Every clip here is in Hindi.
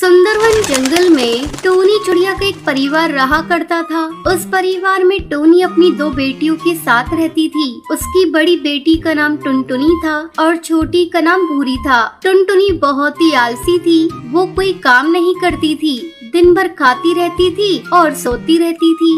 सुंदरवन जंगल में टोनी चिड़िया का एक परिवार रहा करता था। उस परिवार में टोनी अपनी दो बेटियों के साथ रहती थी। उसकी बड़ी बेटी का नाम टुनटुनी था और छोटी का नाम भूरी था। टुनटुनी बहुत ही आलसी थी। वो कोई काम नहीं करती थी, दिन भर खाती रहती थी और सोती रहती थी।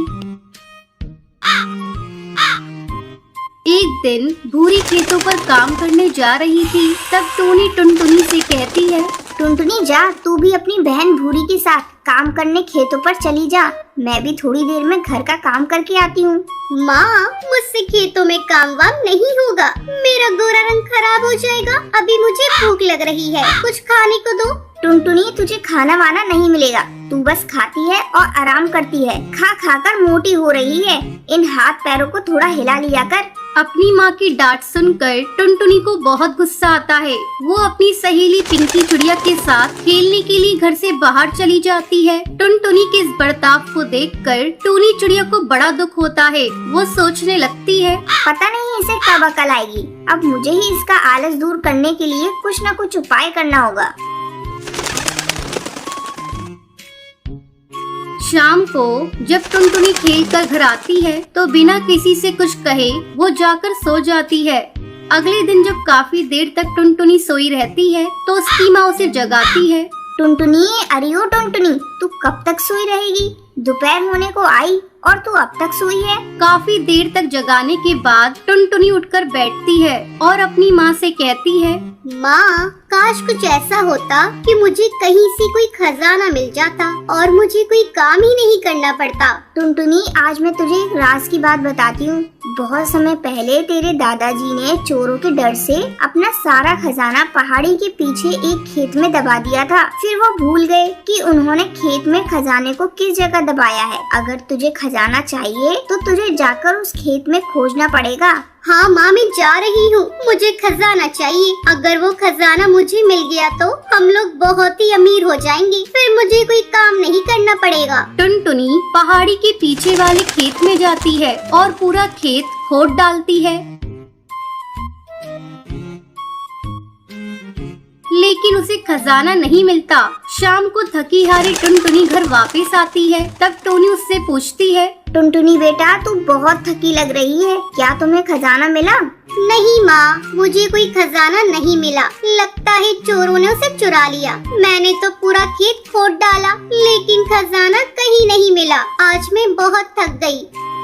एक दिन भूरी खेतों पर काम करने जा रही थी। तब टोनी टुनटुनी से कहती है, टुनटुनी जा, तू भी अपनी बहन भूरी के साथ काम करने खेतों पर चली जा। मैं भी थोड़ी देर में घर का काम करके आती हूँ। माँ, मुझसे खेतों में काम वाम नहीं होगा। मेरा गोरा रंग खराब हो जाएगा। अभी मुझे भूख लग रही है, कुछ खाने को दो। टुनटुनी, तुझे खाना वाना नहीं मिलेगा। तू बस खाती है और आराम करती है। खा खा कर मोटी हो रही है। इन हाथ पैरों को थोड़ा हिला लिया कर। अपनी माँ की डांट सुनकर टुनटुनी को बहुत गुस्सा आता है। वो अपनी सहेली पिंकी चिड़िया के साथ खेलने के लिए घर से बाहर चली जाती है। टुनटुनी के इस बर्ताव को देखकर टोनी चिड़िया को बड़ा दुख होता है। वो सोचने लगती है, पता नहीं इसे कब अकल आएगी। अब मुझे ही इसका आलस दूर करने के लिए कुछ न कुछ उपाय करना होगा। शाम को जब टुनटुनी खेल कर घर आती है तो बिना किसी से कुछ कहे वो जाकर सो जाती है। अगले दिन जब काफी देर तक टुनटुनी सोई रहती है तो उसकी माँ उसे जगाती है। टुनटुनी, अरे ओ टुनटुनी, तू कब तक सोई रहेगी? दोपहर होने को आई और तू अब तक सोई है। काफी देर तक जगाने के बाद टुनटुनी उठकर बैठती है और अपनी माँ से कहती है, माँ, काश कुछ ऐसा होता कि मुझे कहीं से कोई खजाना मिल जाता और मुझे कोई काम ही नहीं करना पड़ता। टुनटुनी, आज मैं तुझे एक राज की बात बताती हूँ। बहुत समय पहले तेरे दादाजी ने चोरों के डर से अपना सारा खजाना पहाड़ी के पीछे एक खेत में दबा दिया था। फिर वो भूल गए कि उन्होंने खेत में खजाने को किस जगह दबाया है। अगर तुझे खजाना चाहिए तो तुझे जाकर उस खेत में खोजना पड़ेगा। हाँ माँ, मैं जा रही हूँ। मुझे खजाना चाहिए। अगर वो खजाना मुझे मिल गया तो हम लोग बहुत ही अमीर हो जाएंगे। फिर मुझे कोई काम नहीं करना पड़ेगा। टुनटुनी पहाड़ी के पीछे वाले खेत में जाती है और पूरा खेत खोद डालती है, लेकिन उसे खजाना नहीं मिलता। शाम को थकी हारी टुनटुनी घर वापस आती है। तब टोनी उससे पूछती है, टुनटुनी बेटा, तू बहुत थकी लग रही है। क्या तुम्हें खजाना मिला? नहीं माँ, मुझे कोई खजाना नहीं मिला। लगता है चोरों ने उसे चुरा लिया। मैंने तो पूरा खेत खोद डाला, लेकिन खजाना कहीं नहीं मिला। आज मैं बहुत थक गई।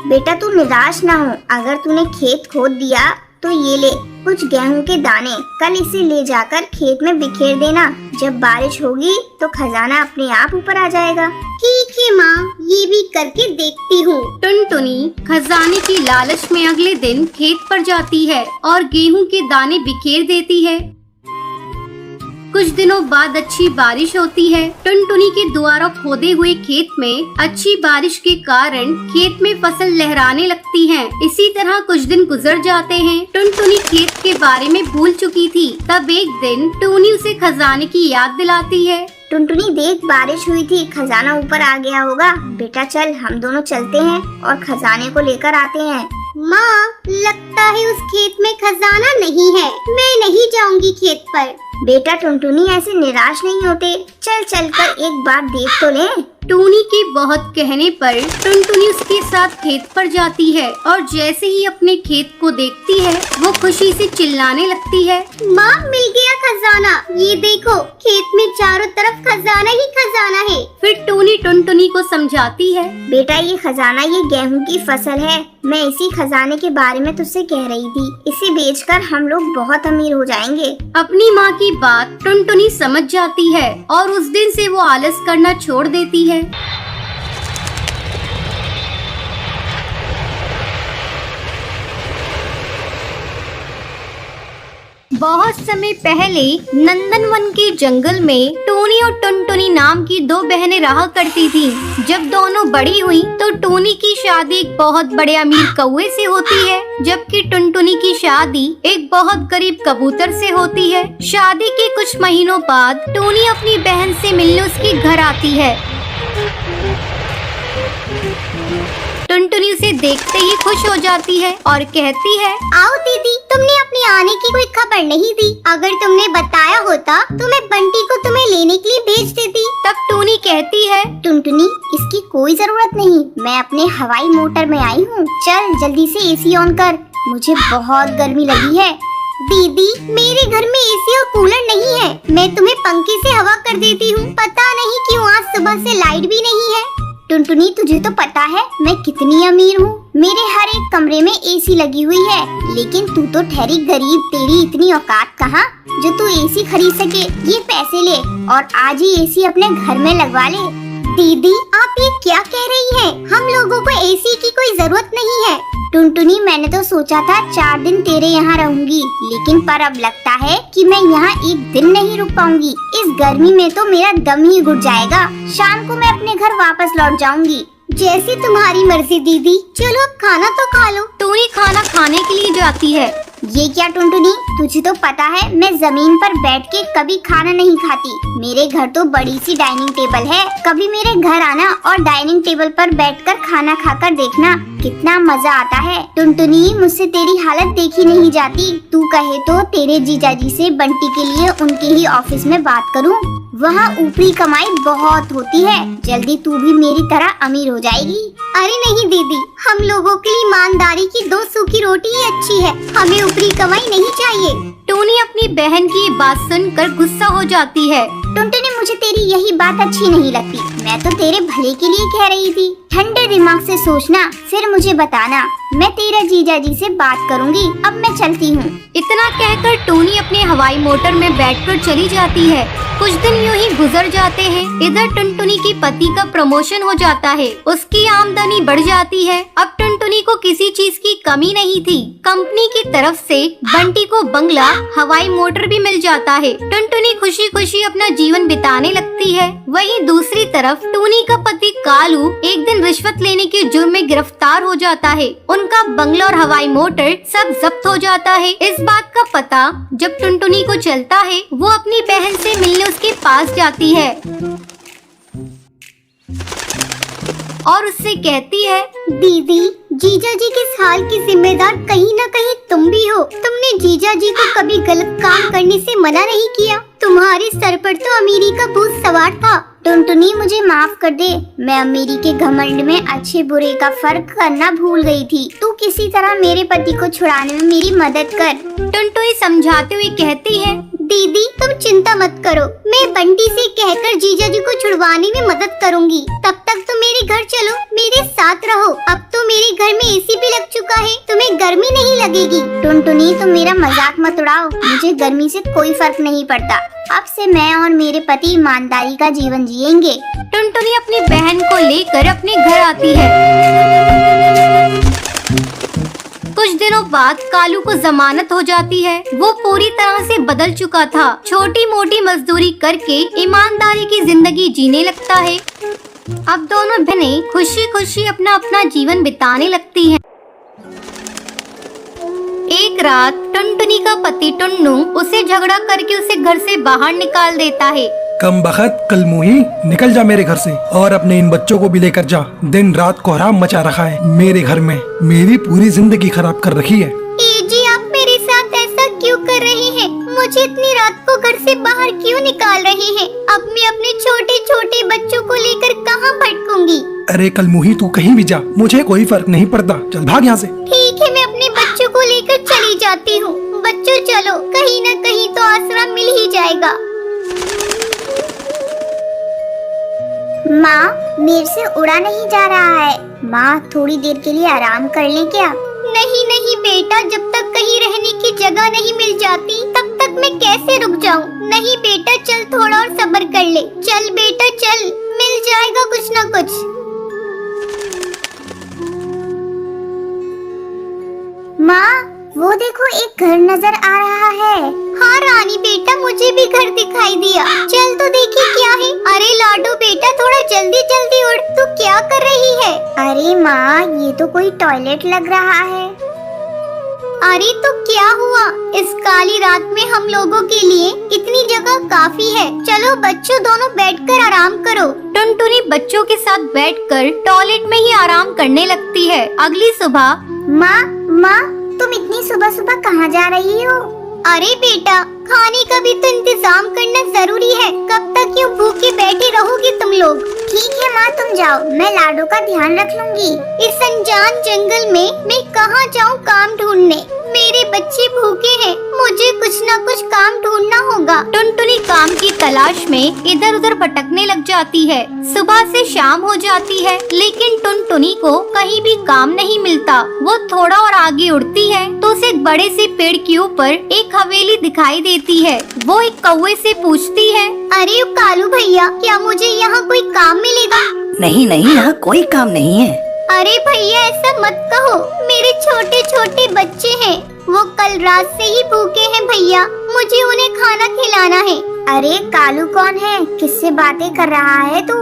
बेटा, तू निराश ना हो। अगर तूने खेत खोद दिया तो ये ले कुछ गेहूं के दाने। कल इसे ले जाकर खेत में बिखेर देना। जब बारिश होगी तो खजाना अपने आप ऊपर आ जाएगा। ठीक है माँ, ये भी करके देखती हूँ। टुनटुनी खजाने की लालच में अगले दिन खेत पर जाती है और गेहूं के दाने बिखेर देती है। कुछ दिनों बाद अच्छी बारिश होती है। टुनटुनी के द्वारा खोदे हुए खेत में अच्छी बारिश के कारण खेत में फसल लहराने लगती है। इसी तरह कुछ दिन गुजर जाते हैं। टुनटुनी खेत के बारे में भूल चुकी थी। तब एक दिन टोनी उसे खजाने की याद दिलाती है। टुनटुनी देख, बारिश हुई थी, खजाना ऊपर आ गया होगा। बेटा चल, हम दोनों चलते हैं और खजाने को लेकर आते हैं। माँ, लगता है उस खेत में खजाना नहीं है। मैं नहीं जाऊंगी खेत पर। बेटा टुनटुनी, ऐसे निराश नहीं होते। चल चलकर एक बार देख तो ले। टोनी के बहुत कहने पर टुनटुनी उसके साथ खेत पर जाती है और जैसे ही अपने खेत को देखती है वो खुशी से चिल्लाने लगती है, माँ, मिल गया खजाना। ये देखो, खेत में चारों तरफ खजाना ही खजाना है। फिर टोनी टुनटुनी को समझाती है, बेटा ये खजाना ये गेहूं की फसल है। मैं इसी खजाने के बारे में तुझसे कह रही थी। इसे बेचकर हम लोग बहुत अमीर हो जाएंगे। अपनी माँ की बात टुनटुनी समझ जाती है और उस दिन से वो आलस करना छोड़ देती है। बहुत समय पहले नंदनवन के जंगल में टोनी और टुनटुनी नाम की दो बहनें रहा करती थीं। जब दोनों बड़ी हुई तो टोनी की शादी एक बहुत बड़े अमीर कौवे से होती है, जबकि टुनटुनी की शादी एक बहुत गरीब कबूतर से होती है। शादी के कुछ महीनों बाद टोनी अपनी बहन से मिलने उसके घर आती है। टुनटुनी उसे देखते ही खुश हो जाती है और कहती है, आओ दीदी, तुमने अपने आने की कोई खबर नहीं दी। अगर तुमने बताया होता तो मैं बंटी को तुम्हें लेने के लिए भेज देती। तब टूनी कहती है, टुनटुनी, इसकी कोई जरूरत नहीं, मैं अपने हवाई मोटर में आई हूँ। चल जल्दी से एसी ऑन कर, मुझे बहुत गर्मी लगी है। दीदी, मेरे घर में एसी और कूलर नहीं है, मैं तुम्हें पंखे से हवा कर देती हूँ। पता नहीं क्यों आज सुबह से लाइट भी नहीं है। टुनटुनी, तुझे तो पता है मैं कितनी अमीर हूँ, मेरे हर एक कमरे में एसी लगी हुई है, लेकिन तू तो ठहरी गरीब, तेरी इतनी औकात कहाँ जो तू एसी खरीद सके। ये पैसे ले और आज ही एसी अपने घर में लगवा ले। दीदी, आप ये क्या कह रही हैं? हम लोगों को एसी की कोई जरूरत नहीं है। टुनटुनी, मैंने तो सोचा था 4 दिन तेरे यहाँ रहूंगी, लेकिन पर अब लगता है कि मैं यहाँ एक दिन नहीं रुक पाऊंगी। इस गर्मी में तो मेरा दम ही घुट जाएगा। शाम को मैं अपने घर वापस लौट जाऊंगी। जैसी तुम्हारी मर्जी दीदी, चलो अब खाना तो खा लो। टूनी खाना खाने के लिए जाती है। ये क्या टुनटुनी, तुझे तो पता है मैं जमीन पर बैठ के कभी खाना नहीं खाती। मेरे घर तो बड़ी सी डाइनिंग टेबल है, कभी मेरे घर आना और डाइनिंग टेबल पर बैठकर खाना खाकर देखना कितना मजा आता है। टुनटुनी, मुझसे तेरी हालत देखी नहीं जाती। तू कहे तो तेरे जीजाजी से बंटी के लिए उनके ही ऑफिस में बात करूं। वहाँ ऊपरी कमाई बहुत होती है, जल्दी तू भी मेरी तरह अमीर हो जाएगी। अरे नहीं दीदी, हम लोगों के लिए ईमानदारी की 2 सूखी रोटी ही अच्छी है, हमें ऊपरी कमाई नहीं चाहिए। टूनी अपनी बहन की ये बात सुनकर गुस्सा हो जाती है। टुनटुनी, मुझे तेरी यही बात अच्छी नहीं लगती, मैं तो तेरे भले के लिए कह रही थी। ठंडे दिमाग से सोचना, फिर मुझे बताना। मैं तेरा जीजाजी से बात करूंगी। अब मैं चलती हूँ। इतना कहकर टूनी अपने हवाई मोटर में बैठकर चली जाती है। कुछ दिन यूं ही गुजर जाते हैं। इधर टुनटुनी की पति का प्रमोशन हो जाता है, उसकी आमदनी बढ़ जाती है। अब टुनटुनी को किसी चीज की कमी नहीं थी। कंपनी की तरफ से बंटी को बंगला, हवाई मोटर भी मिल जाता है। टुनटुनी खुशी खुशी अपना जीवन बिताने लगती है। वहीं दूसरी तरफ टूनी का पति कालू एक दिन रिश्वत लेने के जुर्म में गिरफ्तार हो जाता है। उनका बंगला और हवाई मोटर सब जब्त हो जाता है। इस बात का पता जब टुनटुनी को चलता है, वो अपनी बहन से मिलने उसके पास जाती है और उससे कहती है, दीदी, जीजाजी के इस हाल की जिम्मेदार कहीं न कहीं तुम भी हो। तुमने जीजाजी को कभी गलत काम करने से मना नहीं किया। तुम्हारे सर पर तो अमीरी का भूत सवार था। टुनटुनी, मुझे माफ कर दे, मैं अमीरी के घमंड में अच्छे बुरे का फर्क करना भूल गई थी। तू किसी तरह मेरे पति को छुड़ाने में मेरी मदद कर। टुनटुनी समझाते हुए कहती है, दीदी, तुम चिंता मत करो, मैं बंटी से कहकर जीजाजी को छुड़वाने में मदद करूंगी। तब तक तुम मेरे घर चलो, मेरे साथ रहो। अब तो मेरे घर में एसी भी लग चुका है, तुम्हें गर्मी नहीं लगेगी। टुनटुनी, तुम मेरा मजाक मत उड़ाओ, मुझे गर्मी से कोई फर्क नहीं पड़ता। अब से मैं और मेरे पति ईमानदारी का जीवन जिएंगे। टुनटुनी अपनी बहन को लेकर अपने घर आती है। कुछ दिनों बाद कालू को जमानत हो जाती है। वो पूरी तरह से बदल चुका था। छोटी मोटी मजदूरी करके ईमानदारी की जिंदगी जीने लगता है। अब दोनों बहनें खुशी खुशी अपना अपना जीवन बिताने लगती हैं। एक रात टुनटुनी का पति टुन्नू उसे झगड़ा करके उसे घर से बाहर निकाल देता है। कम बखत कलमुही, निकल जा मेरे घर से और अपने इन बच्चों को भी लेकर जा। दिन रात कोहराम मचा रखा है मेरे घर में, मेरी पूरी जिंदगी खराब कर रखी है। जी, आप मेरे साथ ऐसा क्यों कर रहे हैं? मुझे इतनी रात को घर से बाहर क्यों निकाल रहे हैं? अब मैं अपने छोटे छोटे बच्चों को लेकर कहाँ भटकूंगी? अरे कलमुही, तू कहीं भी जा, मुझे कोई फर्क नहीं पड़ता। चल भाग यहाँ से। ठीक है, मैं अपने बच्चों को लेकर चली जाती हूँ। बच्चों चलो, कहीं न कहीं तो आसरा मिल ही जाएगा। माँ, मेरे से उड़ा नहीं जा रहा है। माँ, थोड़ी देर के लिए आराम कर लें क्या? नहीं नहीं बेटा, जब तक कहीं रहने की जगह नहीं मिल जाती तब तक मैं कैसे रुक जाऊं? नहीं बेटा, चल थोड़ा और सब्र कर ले। चल बेटा चल, मिल जाएगा कुछ न कुछ। माँ, वो देखो एक घर नजर आ रहा है। हाँ रानी बेटा, मुझे भी घर दिखाई दिया। चल तो देखी क्या है। अरे लाडो बेटा, थोड़ा जल्दी जल्दी उठ, तू क्या कर रही है? अरे माँ, ये तो कोई टॉयलेट लग रहा है। अरे तो क्या हुआ? इस काली रात में हम लोगों के लिए इतनी जगह काफी है। चलो बच्चों, दोनों बैठकर आराम करो। टुनटुनी बच्चों के साथ बैठकर टॉयलेट में ही आराम करने लगती है। अगली सुबह, माँ, तुम इतनी सुबह सुबह कहाँ जा रही हो? अरे बेटा, खाने का भी तो इंतजाम करना जरूरी है। कब तक यूँ भूखे बैठे रहोगे तुम लोग? ठीक है माँ, तुम जाओ, मैं लाडो का ध्यान रख लूंगी। इस अनजान जंगल में मैं कहाँ जाऊँ काम ढूंढने? मेरे बच्चे भूखे हैं, मुझे कुछ न कुछ काम ढूंढना होगा। टुनटुनी काम की तलाश में इधर उधर भटकने लग जाती है। सुबह से शाम हो जाती है, लेकिन टुनटुनी को कहीं भी काम नहीं मिलता। वो थोड़ा और आगे उड़ती है तो उसे एक बड़े से पेड़ के ऊपर एक हवेली दिखाई देती है। वो एक कौवे से पूछती है, अरे कालू भैया, क्या मुझे यहाँ कोई काम मिलेगा? नहीं नहीं, यहाँ कोई काम नहीं है। अरे भैया, ऐसा मत कहो, मेरे छोटे छोटे बच्चे हैं, वो कल रात से ही भूखे हैं भैया, मुझे उन्हें खाना खिलाना है। अरे कालू कौन है? किससे बातें कर रहा है तू?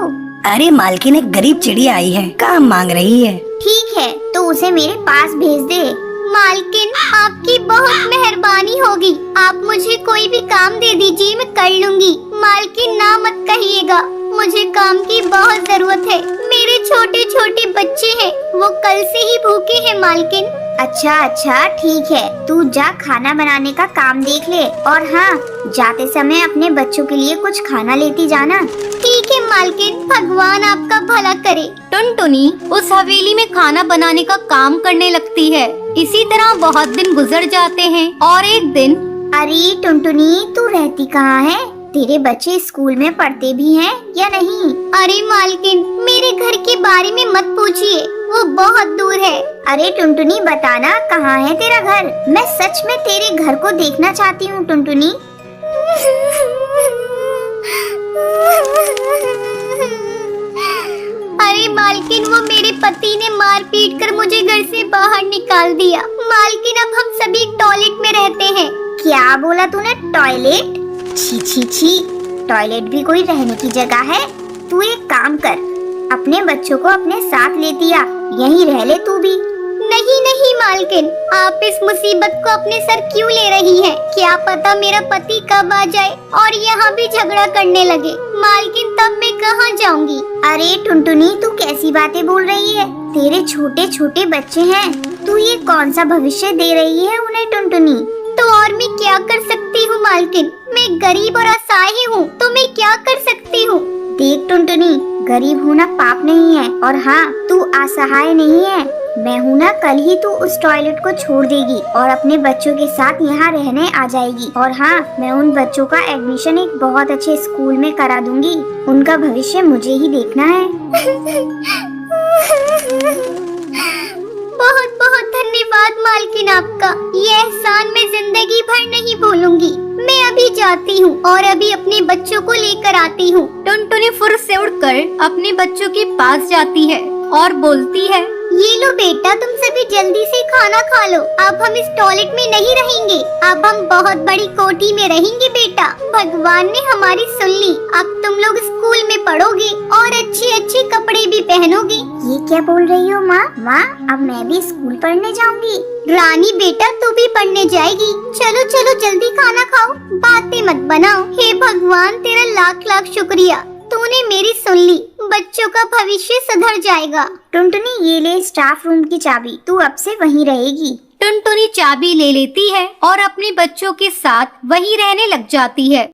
अरे मालकिन, एक गरीब चिड़िया आई है, काम मांग रही है। ठीक है, तो उसे मेरे पास भेज दे। मालकिन, आपकी बहुत मेहरबानी होगी, आप मुझे कोई भी काम दे दीजिए, मैं कर लूंगी। मालकिन, ना मत कहिएगा, मुझे काम की बहुत जरूरत है। मेरे छोटे छोटे बच्चे हैं, वो कल से ही भूखे हैं मालकिन। अच्छा अच्छा, ठीक है, तू जा खाना बनाने का काम देख ले, और हाँ, जाते समय अपने बच्चों के लिए कुछ खाना लेती जाना। ठीक है मालकिन, भगवान आपका भला करे। टुनटुनी उस हवेली में खाना बनाने का काम करने लगती है। इसी तरह बहुत दिन गुजर जाते हैं और एक दिन, अरे टुनटुनी, तू रहती कहाँ है? तेरे बच्चे स्कूल में पढ़ते भी हैं या नहीं? अरे मालकिन, मेरे घर के बारे में मत पूछिए, वो बहुत दूर है। अरे टुनटुनी, बताना कहाँ है तेरा घर? मैं सच में तेरे घर को देखना चाहती हूँ टुनटुनी। अरे मालकिन, वो मेरे पति ने मार पीट कर मुझे घर से बाहर निकाल दिया। मालकिन, अब हम सभी टॉयलेट में रहते हैं। क्या बोला तूने? टॉयलेट? छी छी छी, टॉयलेट भी कोई रहने की जगह है? तू एक काम कर, अपने बच्चों को अपने साथ लेती आ, यहीं रह ले तू भी। नहीं नहीं मालकिन, आप इस मुसीबत को अपने सर क्यों ले रही हैं? क्या पता मेरा पति कब आ जाए और यहाँ भी झगड़ा करने लगे। मालकिन, तब मैं कहाँ जाऊँगी? अरे टुनटुनी, तू कैसी बातें बोल रही है? तेरे छोटे छोटे बच्चे हैं, तू ये कौन सा भविष्य दे रही है उन्हें टुनटुनी? तो और मैं क्या कर सकती हूँ मालकिन? मैं गरीब और असहाय हूँ, तो मैं क्या कर सकती हूँ? देख टुनटुनी, गरीब होना पाप नहीं है, और हाँ, तू असहाय नहीं है। मैं हूँ ना, कल ही तू उस टॉयलेट को छोड़ देगी और अपने बच्चों के साथ यहाँ रहने आ जाएगी। और हाँ, मैं उन बच्चों का एडमिशन एक बहुत अच्छे स्कूल में करा दूंगी। उनका भविष्य मुझे ही देखना है। बहुत बहुत धन्यवाद मालकिन आपका, ये एहसान मैं जिंदगी भर नहीं भूलूंगी। मैं अभी जाती हूँ और अभी अपने बच्चों को लेकर आती हूँ। टुनटुनी फुर्र से उड़कर अपने बच्चों के पास जाती है और बोलती है, ये लो बेटा, तुम सभी जल्दी से खाना खा लो। अब हम इस टॉयलेट में नहीं रहेंगे, अब हम बहुत बड़ी कोठी में रहेंगे बेटा। भगवान ने हमारी सुन ली, अब तुम लोग स्कूल में पढ़ोगे और अच्छे अच्छे कपड़े भी पहनोगे। ये क्या बोल रही हो माँ? माँ, अब मैं भी स्कूल पढ़ने जाऊंगी। रानी बेटा, तू भी पढ़ने जाएगी? चलो चलो जल्दी खाना खाओ, बातें मत बनाओ। हे भगवान, तेरा लाख लाख शुक्रिया, तूने मेरी सुन ली, बच्चों का भविष्य सुधर जाएगा। टुनटुनी, ये ले स्टाफ रूम की चाबी, तू अब से वहीं रहेगी। टुनटुनी चाबी ले लेती है और अपने बच्चों के साथ वहीं रहने लग जाती है।